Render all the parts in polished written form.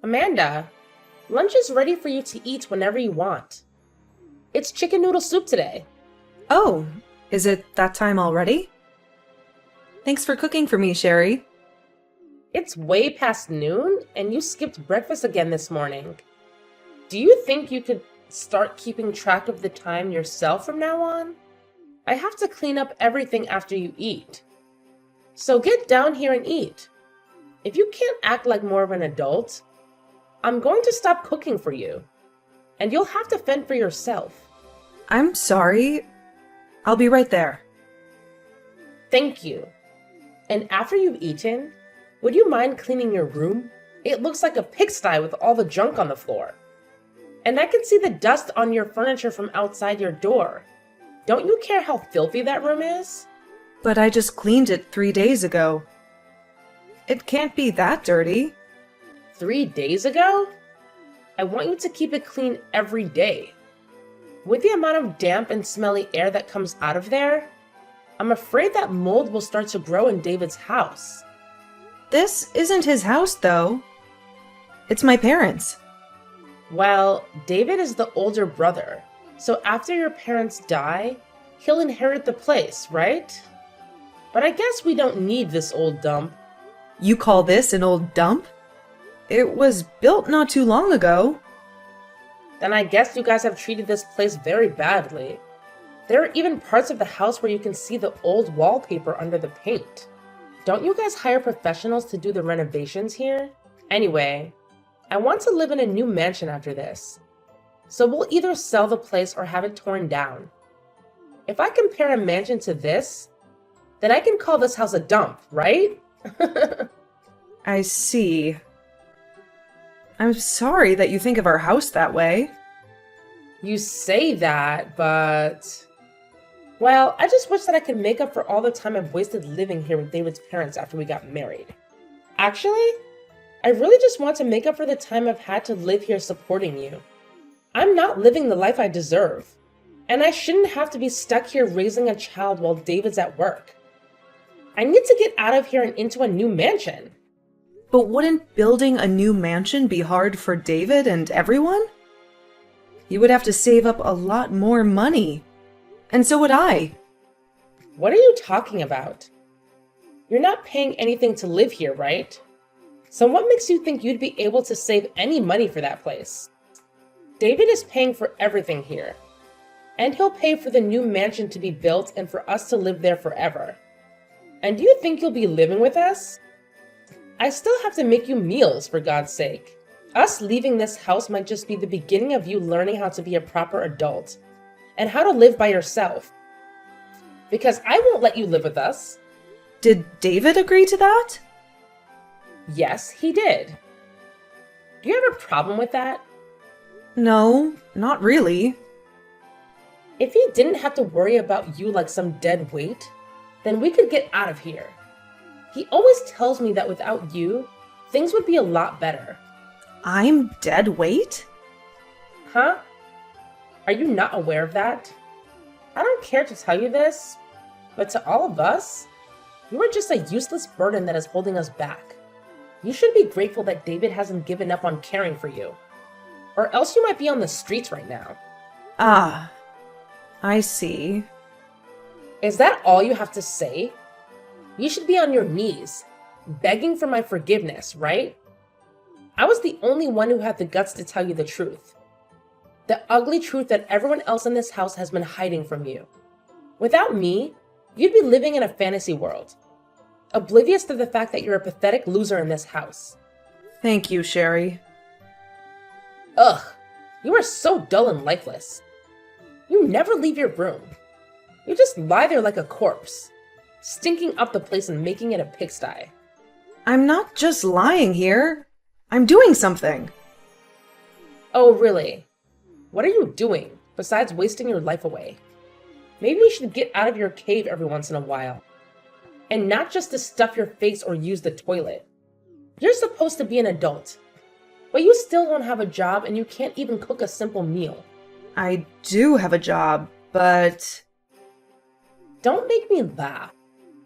Amanda, lunch is ready for you to eat whenever you want. It's chicken noodle soup today. Oh, is it that time already? Thanks for cooking for me, Sherry. It's way past noon, and you skipped breakfast again this morning. Do you think you could start keeping track of the time yourself from now on? I have to clean up everything after you eat. So get down here and eat. If you can't act like more of an adult, I'm going to stop cooking for you, and you'll have to fend for yourself. I'm sorry. I'll be right there. Thank you. And after you've eaten, would you mind cleaning your room? It looks like a pigsty with all the junk on the floor. And I can see the dust on your furniture from outside your door. Don't you care how filthy that room is? But I just cleaned it 3 days ago. It can't be that dirty. 3 days ago? I want you to keep it clean every day. With the amount of damp and smelly air that comes out of there, I'm afraid that mold will start to grow in David's house. This isn't his house, though. It's my parents'. Well, David is the older brother, so after your parents die, he'll inherit the place, right? But I guess we don't need this old dump. You call this an old dump? It was built not too long ago. Then I guess you guys have treated this place very badly. There are even parts of the house where you can see the old wallpaper under the paint. Don't you guys hire professionals to do the renovations here? Anyway, I want to live in a new mansion after this. So we'll either sell the place or have it torn down. If I compare a mansion to this, then I can call this house a dump, right? I see. I'm sorry that you think of our house that way. You say that, but... Well, I just wish that I could make up for all the time I've wasted living here with David's parents after we got married. Actually, I really just want to make up for the time I've had to live here supporting you. I'm not living the life I deserve, and I shouldn't have to be stuck here raising a child while David's at work. I need to get out of here and into a new mansion. But wouldn't building a new mansion be hard for David and everyone? You would have to save up a lot more money. And so would I. What are you talking about? You're not paying anything to live here, right? So what makes you think you'd be able to save any money for that place? David is paying for everything here. And he'll pay for the new mansion to be built and for us to live there forever. And do you think you'll be living with us? I still have to make you meals, for God's sake. Us leaving this house might just be the beginning of you learning how to be a proper adult and how to live by yourself. Because I won't let you live with us. Did David agree to that? Yes, he did. Do you have a problem with that? No, not really. If he didn't have to worry about you like some dead weight, then we could get out of here. He always tells me that without you, things would be a lot better. I'm dead weight? Huh? Are you not aware of that? I don't care to tell you this, but to all of us, you are just a useless burden that is holding us back. You should be grateful that David hasn't given up on caring for you, or else you might be on the streets right now. Ah, I see. Is that all you have to say? You should be on your knees, begging for my forgiveness, right? I was the only one who had the guts to tell you the truth. The ugly truth that everyone else in this house has been hiding from you. Without me, you'd be living in a fantasy world, oblivious to the fact that you're a pathetic loser in this house. Thank you, Sherry. Ugh, you are so dull and lifeless. You never leave your room. You just lie there like a corpse, stinking up the place and making it a pigsty. I'm not just lying here. I'm doing something. Oh, really? What are you doing, besides wasting your life away? Maybe you should get out of your cave every once in a while. And not just to stuff your face or use the toilet. You're supposed to be an adult. But you still don't have a job and you can't even cook a simple meal. I do have a job, but... Don't make me laugh.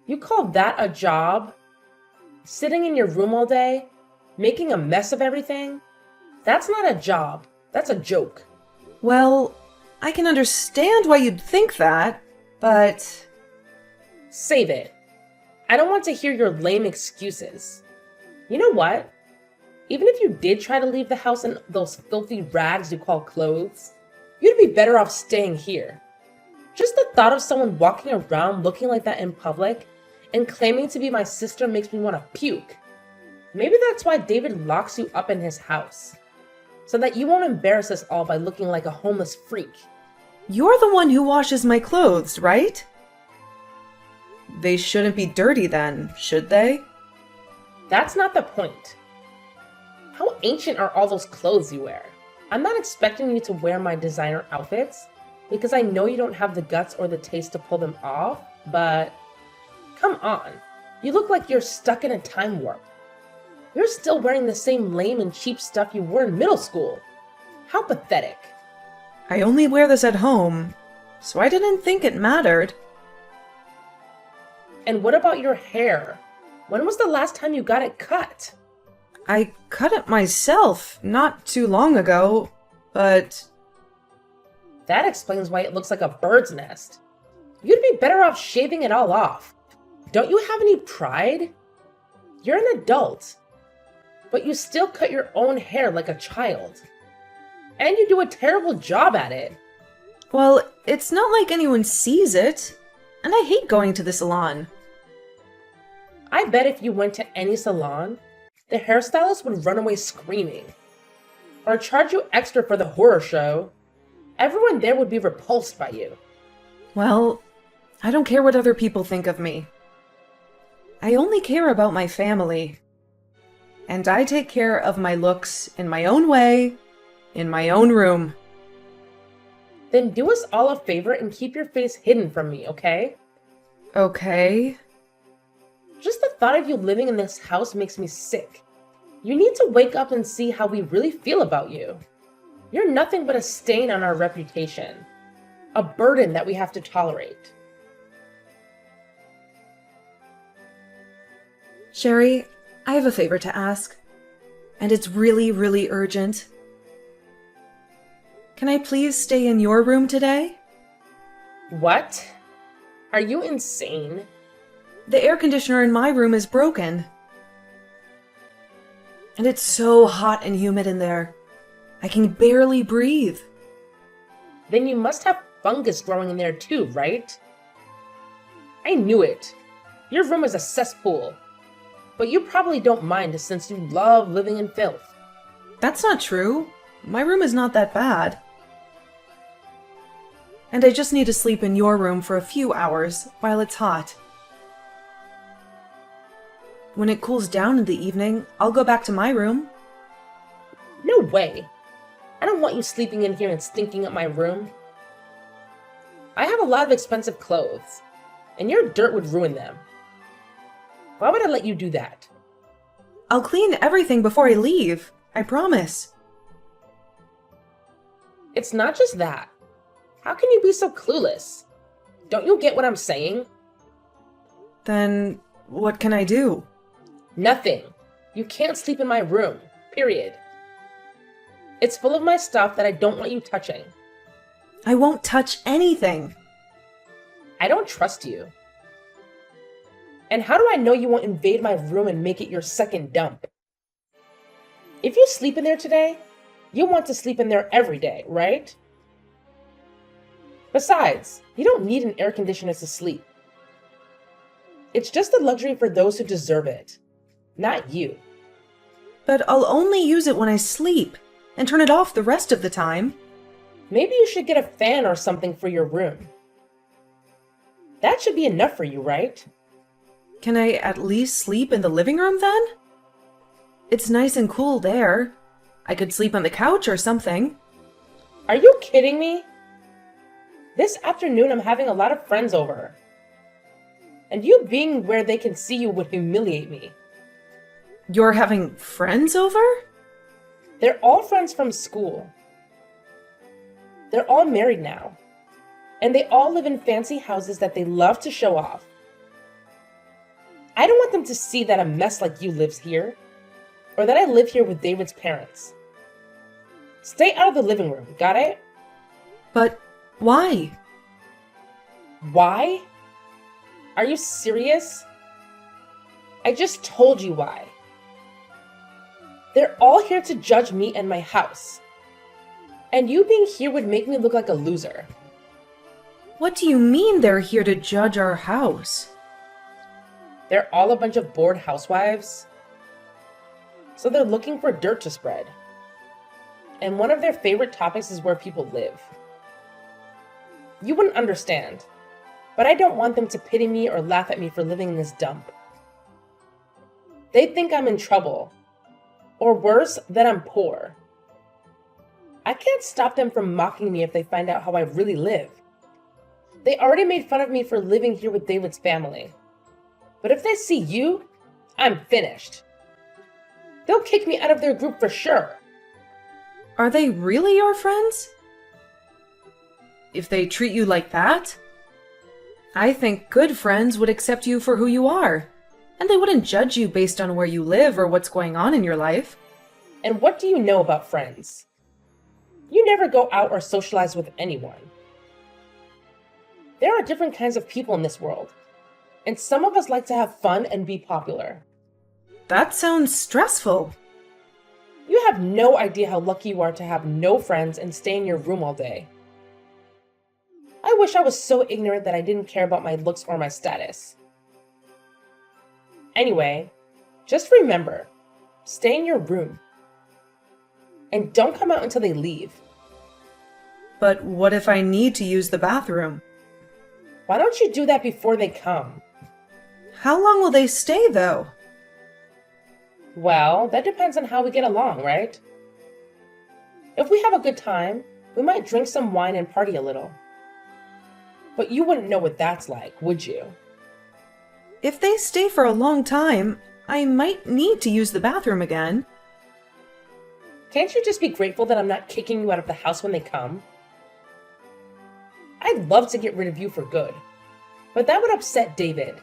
You call that a job? Sitting in your room all day? Making a mess of everything? That's not a job. That's a joke. Well, I can understand why you'd think that, but... Save it. I don't want to hear your lame excuses. You know what? Even if you did try to leave the house in those filthy rags you call clothes, you'd be better off staying here. Just the thought of someone walking around looking like that in public and claiming to be my sister makes me want to puke. Maybe that's why David locks you up in his house, so that you won't embarrass us all by looking like a homeless freak. You're the one who washes my clothes, right? They shouldn't be dirty then, should they? That's not the point. How ancient are all those clothes you wear? I'm not expecting you to wear my designer outfits, because I know you don't have the guts or the taste to pull them off, but come on. You look like you're stuck in a time warp. You're still wearing the same lame and cheap stuff you wore in middle school. How pathetic. I only wear this at home, so I didn't think it mattered. And what about your hair? When was the last time you got it cut? I cut it myself not too long ago, but... That explains why it looks like a bird's nest. You'd be better off shaving it all off. Don't you have any pride? You're an adult, but you still cut your own hair like a child. And you do a terrible job at it. Well, it's not like anyone sees it, and I hate going to the salon. I bet if you went to any salon, the hairstylist would run away screaming. Or charge you extra for the horror show. Everyone there would be repulsed by you. Well, I don't care what other people think of me. I only care about my family. And I take care of my looks in my own way, in my own room. Then do us all a favor and keep your face hidden from me, okay? Okay. Just the thought of you living in this house makes me sick. You need to wake up and see how we really feel about you. You're nothing but a stain on our reputation. A burden that we have to tolerate. Sherry, I have a favor to ask. And it's really, really urgent. Can I please stay in your room today? What? Are you insane? The air conditioner in my room is broken. And it's so hot and humid in there. I can barely breathe. Then you must have fungus growing in there too, right? I knew it. Your room is a cesspool. But you probably don't mind since you love living in filth. That's not true. My room is not that bad. And I just need to sleep in your room for a few hours while it's hot. When it cools down in the evening, I'll go back to my room. No way. I don't want you sleeping in here and stinking up my room. I have a lot of expensive clothes, and your dirt would ruin them. Why would I let you do that? I'll clean everything before I leave. I promise. It's not just that. How can you be so clueless? Don't you get what I'm saying? Then what can I do? Nothing. You can't sleep in my room. Period. It's full of my stuff that I don't want you touching. I won't touch anything. I don't trust you. And how do I know you won't invade my room and make it your second dump? If you sleep in there today, you want to sleep in there every day, right? Besides, you don't need an air conditioner to sleep. It's just a luxury for those who deserve it, not you. But I'll only use it when I sleep, and turn it off the rest of the time. Maybe you should get a fan or something for your room. That should be enough for you, right? Can I at least sleep in the living room then? It's nice and cool there. I could sleep on the couch or something. Are you kidding me? This afternoon I'm having a lot of friends over. And you being where they can see you would humiliate me. You're having friends over? They're all friends from school. They're all married now. And they all live in fancy houses that they love to show off. I don't want them to see that a mess like you lives here. or that I live here with David's parents. Stay out of the living room, got it? But why? Why? Are you serious? I just told you why. They're all here to judge me and my house. And you being here would make me look like a loser. What do you mean they're here to judge our house? They're all a bunch of bored housewives. So they're looking for dirt to spread. And one of their favorite topics is where people live. You wouldn't understand, but I don't want them to pity me or laugh at me for living in this dump. They think I'm in trouble, or worse, that I'm poor. I can't stop them from mocking me if they find out how I really live. They already made fun of me for living here with David's family. But if they see you, I'm finished. They'll kick me out of their group for sure. Are they really your friends? If they treat you like that? I think good friends would accept you for who you are, and they wouldn't judge you based on where you live or what's going on in your life. And what do you know about friends? You never go out or socialize with anyone. There are different kinds of people in this world, and some of us like to have fun and be popular. That sounds stressful. You have no idea how lucky you are to have no friends and stay in your room all day. I wish I was so ignorant that I didn't care about my looks or my status. Anyway, just remember, stay in your room. And don't come out until they leave. But what if I need to use the bathroom? Why don't you do that before they come? How long will they stay, though? Well, that depends on how we get along, right? If we have a good time, we might drink some wine and party a little. But you wouldn't know what that's like, would you? If they stay for a long time, I might need to use the bathroom again. Can't you just be grateful that I'm not kicking you out of the house when they come? I'd love to get rid of you for good, but that would upset David,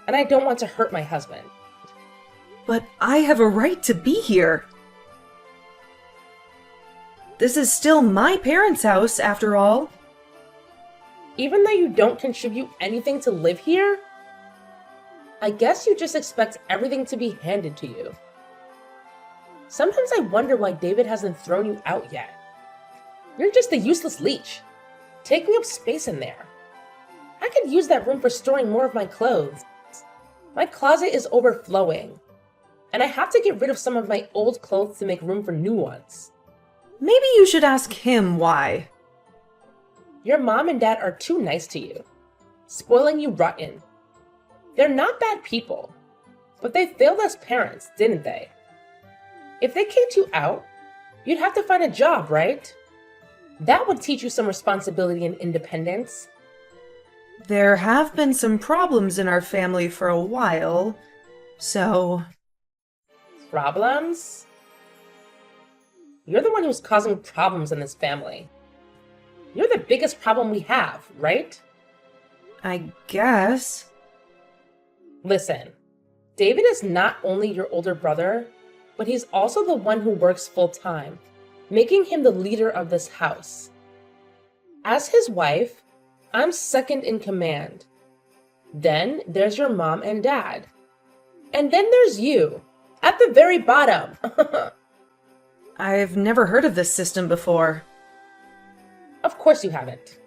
and I don't want to hurt my husband. But I have a right to be here. This is still my parents' house, after all. Even though you don't contribute anything to live here, I guess you just expect everything to be handed to you. Sometimes I wonder why David hasn't thrown you out yet. You're just a useless leech, taking up space in there. I could use that room for storing more of my clothes. My closet is overflowing, and I have to get rid of some of my old clothes to make room for new ones. Maybe you should ask him why. Your mom and dad are too nice to you, spoiling you rotten. They're not bad people, but they failed as parents, didn't they? If they kicked you out, you'd have to find a job, right? That would teach you some responsibility and independence. There have been some problems in our family for a while, so... Problems? You're the one who's causing problems in this family. You're the biggest problem we have, right? I guess. Listen, David is not only your older brother, but he's also the one who works full-time, making him the leader of this house. As his wife, I'm second in command. Then there's your mom and dad. And then there's you, at the very bottom. I've never heard of this system before. Of course you haven't.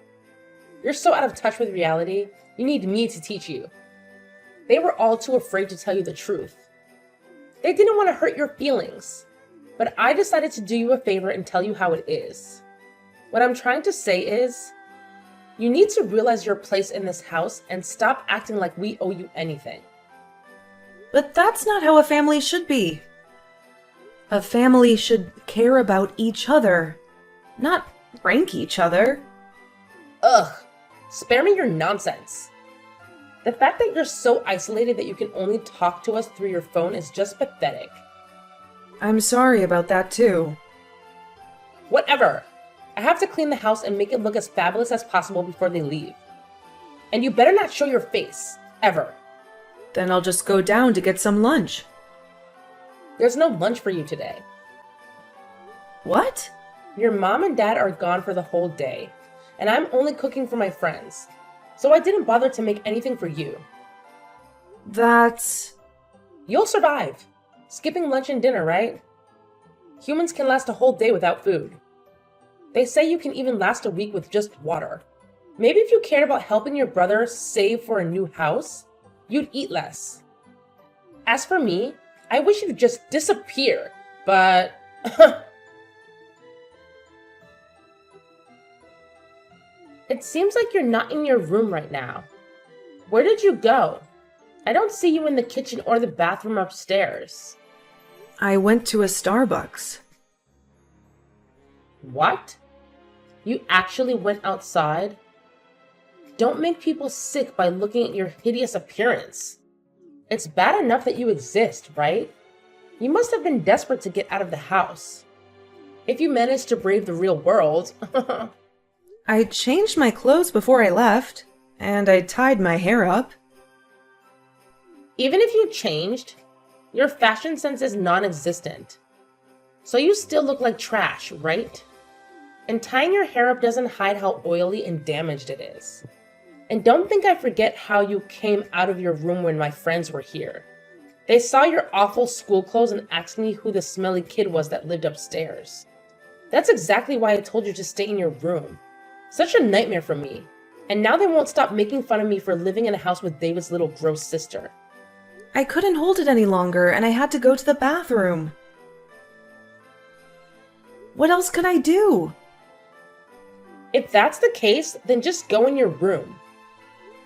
You're so out of touch with reality, you need me to teach you. They were all too afraid to tell you the truth. They didn't want to hurt your feelings, but I decided to do you a favor and tell you how it is. What I'm trying to say is, you need to realize your place in this house and stop acting like we owe you anything. But that's not how a family should be. A family should care about each other, not rank each other. Ugh, spare me your nonsense. The fact that you're so isolated that you can only talk to us through your phone is just pathetic. I'm sorry about that too. Whatever. I have to clean the house and make it look as fabulous as possible before they leave. And you better not show your face, ever. Then I'll just go down to get some lunch. There's no lunch for you today. What? Your mom and dad are gone for the whole day, and I'm only cooking for my friends, so I didn't bother to make anything for you. That's... You'll survive. Skipping lunch and dinner, right? Humans can last a whole day without food. They say you can even last a week with just water. Maybe if you cared about helping your brother save for a new house, you'd eat less. As for me, I wish you'd just disappear, but... It seems like you're not in your room right now. Where did you go? I don't see you in the kitchen or the bathroom upstairs. I went to a Starbucks. What? You actually went outside? Don't make people sick by looking at your hideous appearance. It's bad enough that you exist, right? You must have been desperate to get out of the house. If you managed to brave the real world. I changed my clothes before I left, and I tied my hair up. Even if you changed, your fashion sense is non-existent. So you still look like trash, right? And tying your hair up doesn't hide how oily and damaged it is. And don't think I forget how you came out of your room when my friends were here. They saw your awful school clothes and asked me who the smelly kid was that lived upstairs. That's exactly why I told you to stay in your room. Such a nightmare for me. And now they won't stop making fun of me for living in a house with David's little gross sister. I couldn't hold it any longer, and I had to go to the bathroom. What else could I do? If that's the case, then just go in your room.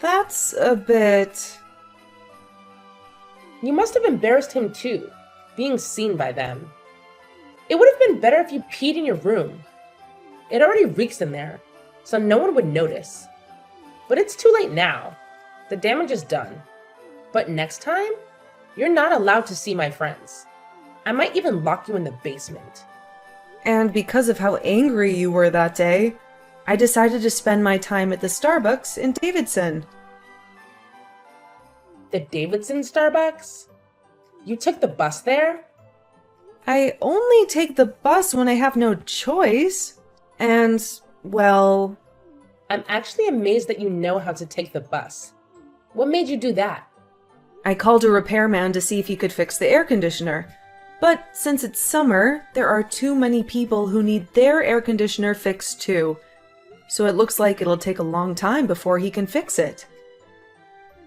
That's a bit... You must have embarrassed him too, being seen by them. It would have been better if you peed in your room. It already reeks in there, so no one would notice. But it's too late now. The damage is done. But next time, you're not allowed to see my friends. I might even lock you in the basement. And because of how angry you were that day, I decided to spend my time at the Starbucks in Davidson. The Davidson Starbucks? You took the bus there? I only take the bus when I have no choice. And, well... I'm actually amazed that you know how to take the bus. What made you do that? I called a repairman to see if he could fix the air conditioner. But since it's summer, there are too many people who need their air conditioner fixed too. So it looks like it'll take a long time before he can fix it.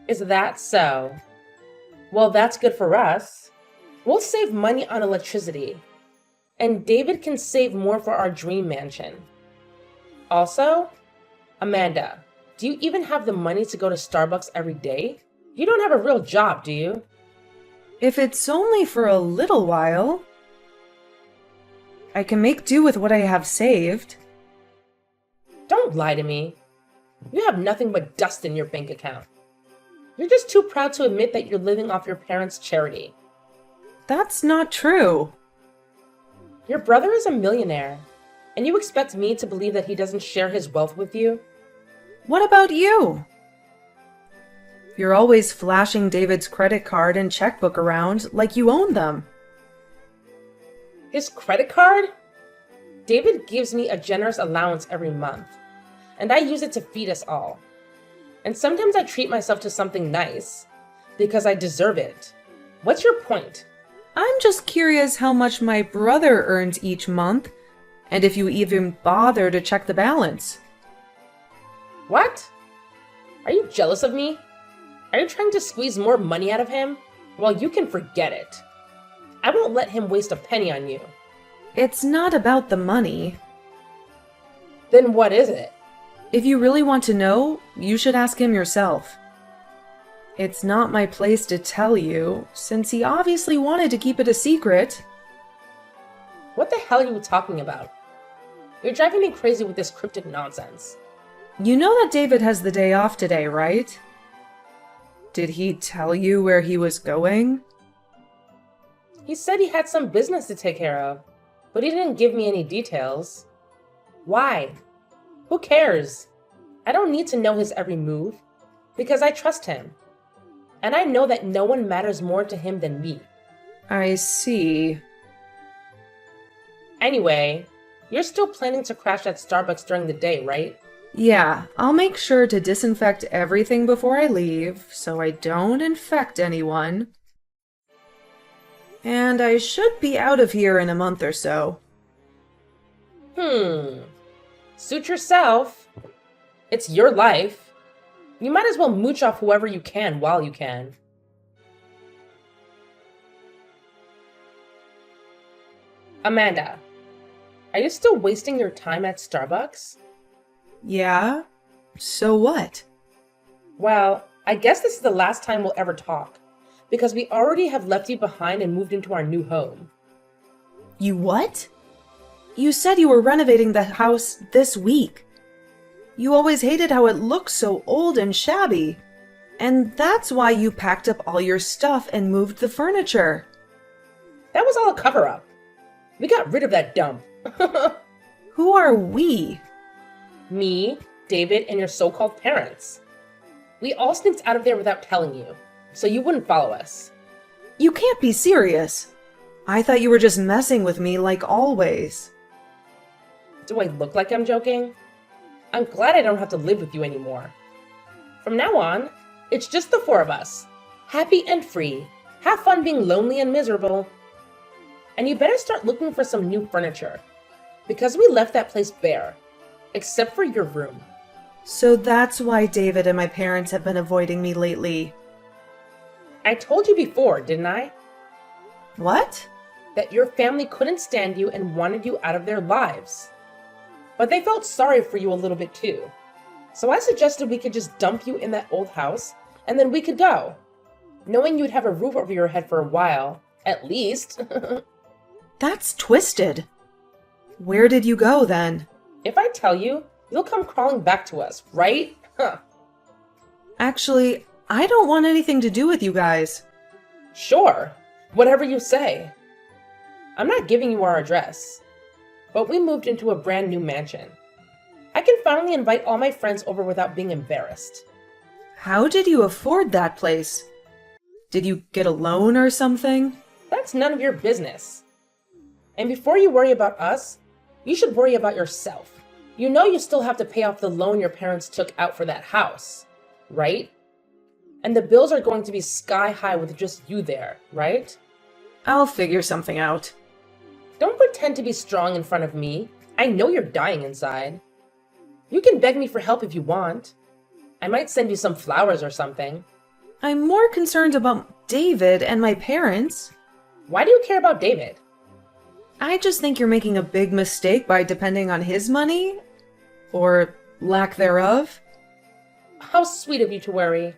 Is that so? Well, that's good for us. We'll save money on electricity. And David can save more for our dream mansion. Also, Amanda, do you even have the money to go to Starbucks every day? You don't have a real job, do you? If it's only for a little while, I can make do with what I have saved. Don't lie to me. You have nothing but dust in your bank account. You're just too proud to admit that you're living off your parents' charity. That's not true. Your brother is a millionaire, and you expect me to believe that he doesn't share his wealth with you? What about you? You're always flashing David's credit card and checkbook around like you own them. His credit card? David gives me a generous allowance every month, and I use it to feed us all. And sometimes I treat myself to something nice, because I deserve it. What's your point? I'm just curious how much my brother earns each month, and if you even bother to check the balance. What? Are you jealous of me? Are you trying to squeeze more money out of him? Well, you can forget it. I won't let him waste a penny on you. It's not about the money. Then what is it? If you really want to know, you should ask him yourself. It's not my place to tell you, since he obviously wanted to keep it a secret. What the hell are you talking about? You're driving me crazy with this cryptic nonsense. You know that David has the day off today, right? Did he tell you where he was going? He said he had some business to take care of, but he didn't give me any details. Why? Who cares? I don't need to know his every move, because I trust him. And I know that no one matters more to him than me. I see. Anyway, you're still planning to crash at Starbucks during the day, right? Yeah, I'll make sure to disinfect everything before I leave so I don't infect anyone. And I should be out of here in a month or so. Suit yourself. It's your life. You might as well mooch off whoever you can while you can. Amanda, are you still wasting your time at Starbucks? Yeah? So what? Well, I guess this is the last time we'll ever talk, because we already have left you behind and moved into our new home. You what? You said you were renovating the house this week. You always hated how it looked so old and shabby. And that's why you packed up all your stuff and moved the furniture. That was all a cover-up. We got rid of that dump. Who are we? Me, David, and your so-called parents. We all sneaked out of there without telling you, so you wouldn't follow us. You can't be serious. I thought you were just messing with me like always. Do I look like I'm joking? I'm glad I don't have to live with you anymore. From now on, it's just the four of us. Happy and free. Have fun being lonely and miserable. And you better start looking for some new furniture, because we left that place bare, except for your room. So that's why David and my parents have been avoiding me lately. I told you before, didn't I? What? That your family couldn't stand you and wanted you out of their lives. But they felt sorry for you a little bit too. So I suggested we could just dump you in that old house, and then we could go. Knowing you'd have a roof over your head for a while, at least. That's twisted. Where did you go then? If I tell you, you'll come crawling back to us, right? Actually, I don't want anything to do with you guys. Sure, whatever you say. I'm not giving you our address, but we moved into a brand new mansion. I can finally invite all my friends over without being embarrassed. How did you afford that place? Did you get a loan or something? That's none of your business. And before you worry about us, you should worry about yourself. You know you still have to pay off the loan your parents took out for that house, right? And the bills are going to be sky high with just you there, right? I'll figure something out. Don't pretend to be strong in front of me. I know you're dying inside. You can beg me for help if you want. I might send you some flowers or something. I'm more concerned about David and my parents. Why do you care about David? I just think you're making a big mistake by depending on his money. Or lack thereof. How sweet of you to worry.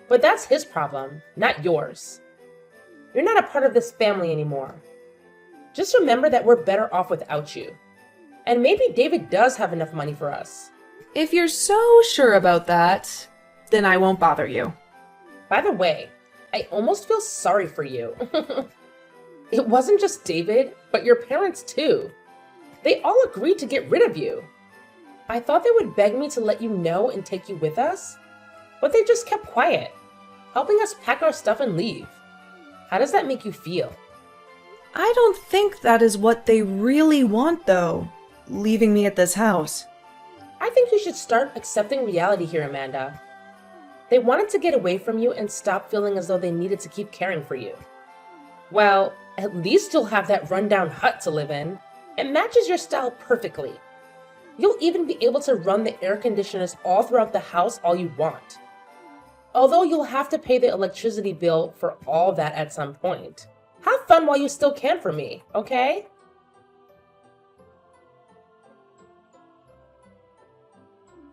But that's his problem, not yours. You're not a part of this family anymore. Just remember that we're better off without you. And maybe David does have enough money for us. If you're so sure about that, then I won't bother you. By the way, I almost feel sorry for you. It wasn't just David, but your parents too. They all agreed to get rid of you. I thought they would beg me to let you know and take you with us, but they just kept quiet, helping us pack our stuff and leave. How does that make you feel? I don't think that is what they really want, though, leaving me at this house. I think you should start accepting reality here, Amanda. They wanted to get away from you and stop feeling as though they needed to keep caring for you. Well, at least you'll have that rundown hut to live in. It matches your style perfectly. You'll even be able to run the air conditioners all throughout the house all you want. Although you'll have to pay the electricity bill for all that at some point. Have fun while you still can for me, okay?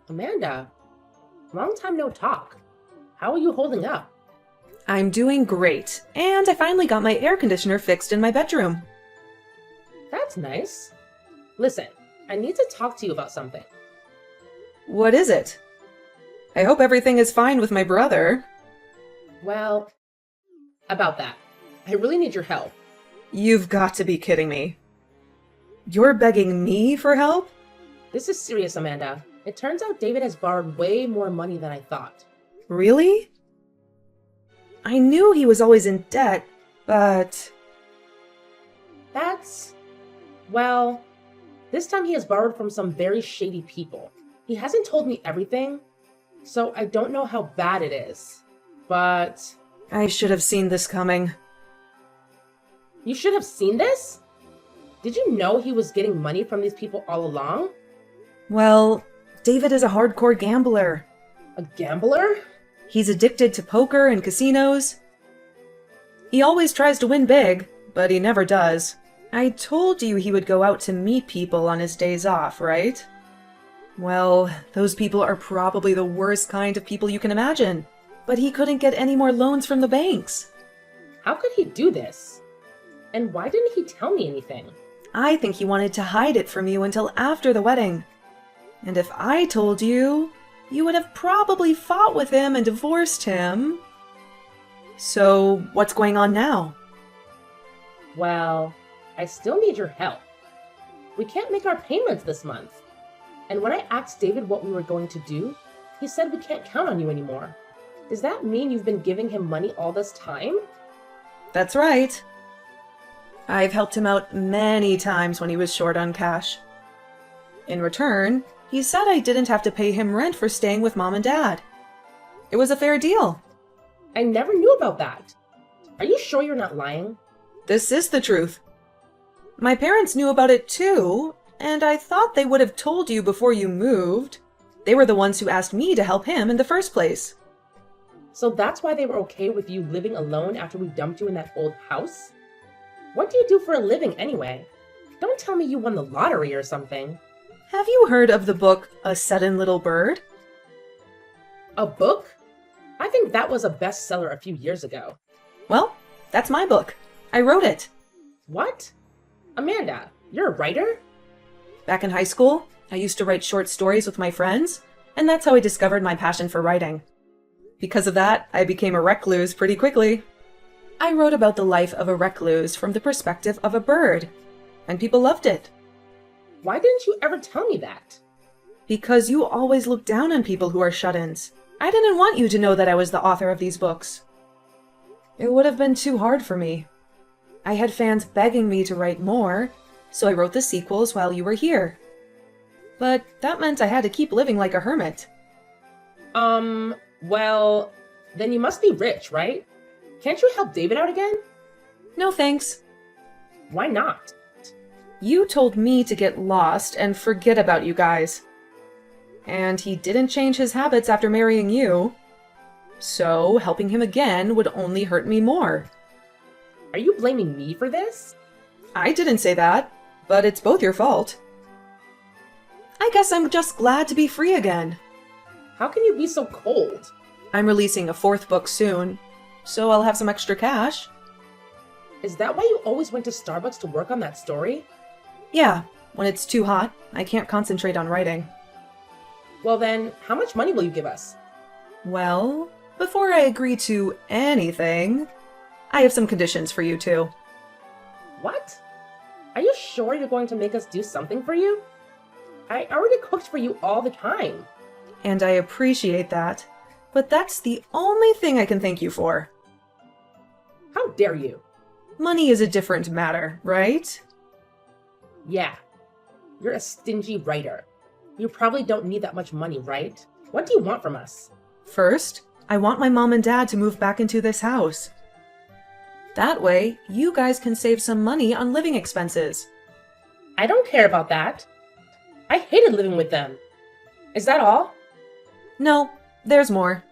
Amanda, long time no talk. How are you holding up? I'm doing great, and I finally got my air conditioner fixed in my bedroom. That's nice. Listen, I need to talk to you about something. What is it? I hope everything is fine with my brother. Well, about that. I really need your help. You've got to be kidding me. You're begging me for help? This is serious, Amanda. It turns out David has borrowed way more money than I thought. Really? I knew he was always in debt, but That's, well, this time he has borrowed from some very shady people. He hasn't told me everything, so I don't know how bad it is. But I should have seen this coming. you should have seen this? Did you know he was getting money from these people all along? Well, David is a hardcore gambler. A gambler? He's addicted to poker and casinos. He always tries to win big, but he never does. I told you he would go out to meet people on his days off, right? Well, those people are probably the worst kind of people you can imagine. But he couldn't get any more loans from the banks. How could he do this? And why didn't he tell me anything? I think he wanted to hide it from you until after the wedding. And if I told you, you would have probably fought with him and divorced him. So, what's going on now? Well, I still need your help. We can't make our payments this month. And when I asked David what we were going to do, he said we can't count on you anymore. Does that mean you've been giving him money all this time? That's right. I've helped him out many times when he was short on cash. In return, he said I didn't have to pay him rent for staying with Mom and Dad. It was a fair deal. I never knew about that. Are you sure you're not lying? This is the truth. My parents knew about it too, and I thought they would have told you before you moved. They were the ones who asked me to help him in the first place. So that's why they were okay with you living alone after we dumped you in that old house? What do you do for a living anyway? Don't tell me you won the lottery or something. Have you heard of the book A Sudden Little Bird? A book? I think that was a bestseller a few years ago. Well, that's my book. I wrote it. What? Amanda, you're a writer? Back in high school, I used to write short stories with my friends, and that's how I discovered my passion for writing. Because of that, I became a recluse pretty quickly. I wrote about the life of a recluse from the perspective of a bird, and people loved it. Why didn't you ever tell me that? Because you always look down on people who are shut-ins. I didn't want you to know that I was the author of these books. It would have been too hard for me. I had fans begging me to write more, so I wrote the sequels while you were here. But that meant I had to keep living like a hermit. Well, then you must be rich, right? Can't you help David out again? No thanks. Why not? You told me to get lost and forget about you guys. And he didn't change his habits after marrying you. So helping him again would only hurt me more. Are you blaming me for this? I didn't say that, but it's both your fault. I guess I'm just glad to be free again. How can you be so cold? I'm releasing a 4th book soon, so I'll have some extra cash. Is that why you always went to Starbucks to work on that story? Yeah, when it's too hot, I can't concentrate on writing. Well then, how much money will you give us? Well, before I agree to anything, I have some conditions for you two. What? Are you sure you're going to make us do something for you? I already cooked for you all the time. And I appreciate that, but that's the only thing I can thank you for. How dare you? Money is a different matter, right? Yeah, you're a stingy writer. You probably don't need that much money, right? What do you want from us? First, I want my mom and dad to move back into this house. That way, you guys can save some money on living expenses. I don't care about that. I hated living with them. Is that all? No, there's more.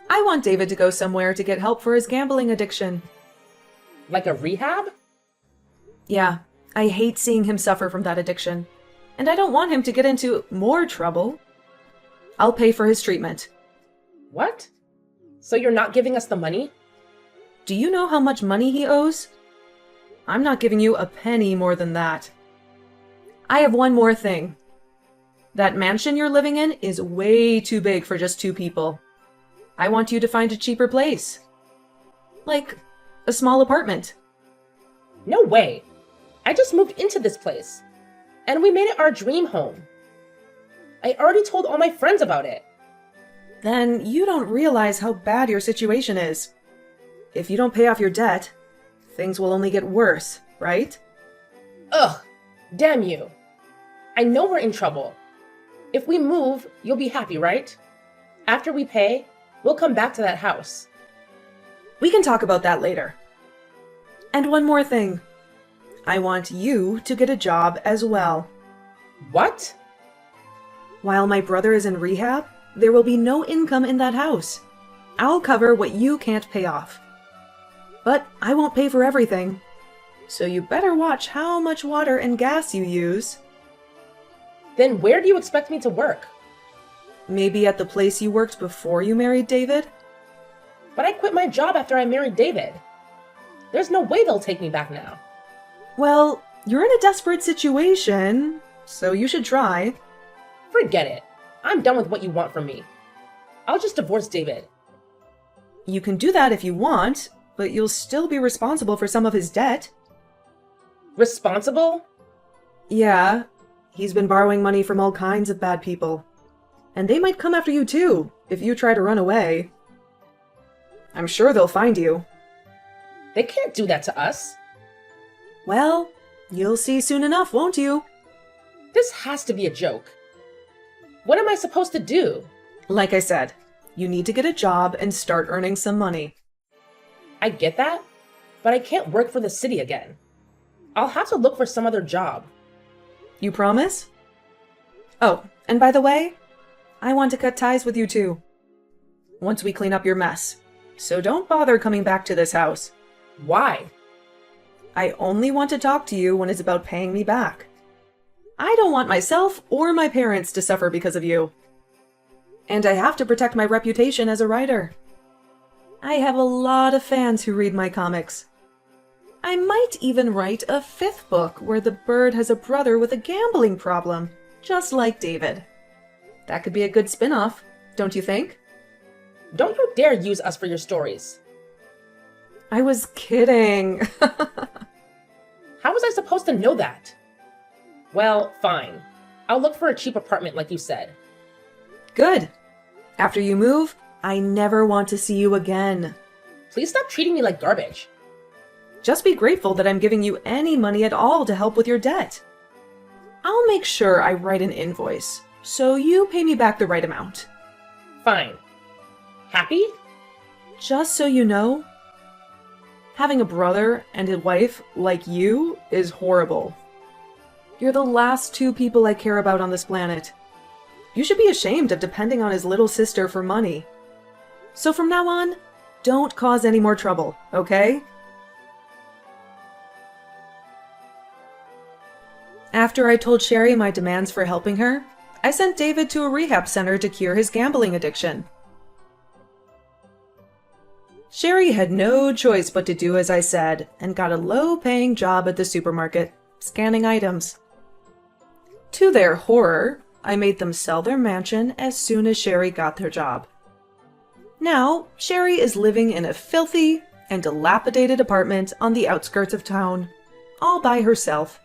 I want David to go somewhere to get help for his gambling addiction. Like a rehab? Yeah, I hate seeing him suffer from that addiction. And I don't want him to get into more trouble. I'll pay for his treatment. What? So you're not giving us the money? Do you know how much money he owes? I'm not giving you a penny more than that. I have one more thing. That mansion you're living in is way too big for just 2 people. I want you to find a cheaper place. Like a small apartment. No way. I just moved into this place. And we made it our dream home. I already told all my friends about it. Then you don't realize how bad your situation is. If you don't pay off your debt, things will only get worse, right? Ugh, damn you. I know we're in trouble. If we move, you'll be happy, right? After we pay, we'll come back to that house. We can talk about that later. And one more thing. I want you to get a job as well. What? While my brother is in rehab, there will be no income in that house. I'll cover what you can't pay off. But I won't pay for everything. So you better watch how much water and gas you use. Then where do you expect me to work? Maybe at the place you worked before you married David? But I quit my job after I married David. There's no way they'll take me back now. Well, you're in a desperate situation, so you should try. Forget it. I'm done with what you want from me. I'll just divorce David. You can do that if you want, but you'll still be responsible for some of his debt. Responsible? Yeah, he's been borrowing money from all kinds of bad people. And they might come after you too, if you try to run away. I'm sure they'll find you. They can't do that to us. Well, you'll see soon enough, won't you? This has to be a joke. What am I supposed to do? Like I said, you need to get a job and start earning some money. I get that, but I can't work for the city again. I'll have to look for some other job. You promise? Oh, and by the way, I want to cut ties with you too. Once we clean up your mess. So don't bother coming back to this house. Why? I only want to talk to you when it's about paying me back. I don't want myself or my parents to suffer because of you. And I have to protect my reputation as a writer. I have a lot of fans who read my comics. I might even write a 5th book where the bird has a brother with a gambling problem, just like David. That could be a good spin-off, don't you think? Don't you dare use us for your stories. I was kidding. How was I supposed to know that? Well, fine. I'll look for a cheap apartment like you said. Good. After you move, I never want to see you again. Please stop treating me like garbage. Just be grateful that I'm giving you any money at all to help with your debt. I'll make sure I write an invoice, so you pay me back the right amount. Fine. Happy? Just so you know, having a brother and a wife like you is horrible. You're the last 2 people I care about on this planet. You should be ashamed of depending on his little sister for money. So from now on, don't cause any more trouble, okay? After I told Sherry my demands for helping her, I sent David to a rehab center to cure his gambling addiction. Sherry had no choice but to do as I said, and got a low-paying job at the supermarket, scanning items. To their horror, I made them sell their mansion as soon as Sherry got their job. Now, Sherry is living in a filthy and dilapidated apartment on the outskirts of town, all by herself.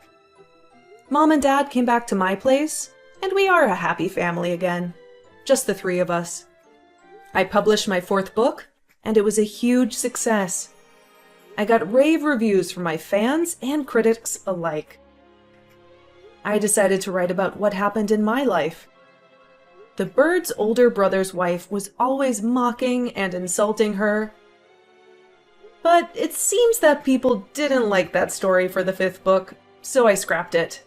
Mom and Dad came back to my place, and we are a happy family again, just the 3 of us. I published my 4th book, and it was a huge success. I got rave reviews from my fans and critics alike. I decided to write about what happened in my life. The bird's older brother's wife was always mocking and insulting her. But it seems that people didn't like that story for the 5th book, so I scrapped it.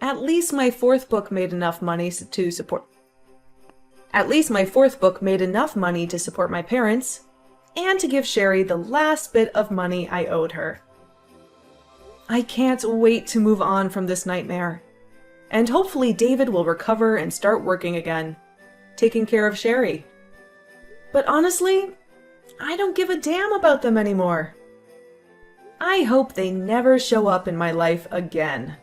At least my 4th book made enough money to support my parents, and to give Sherry the last bit of money I owed her. I can't wait to move on from this nightmare. And hopefully David will recover and start working again, taking care of Sherry. But honestly, I don't give a damn about them anymore. I hope they never show up in my life again.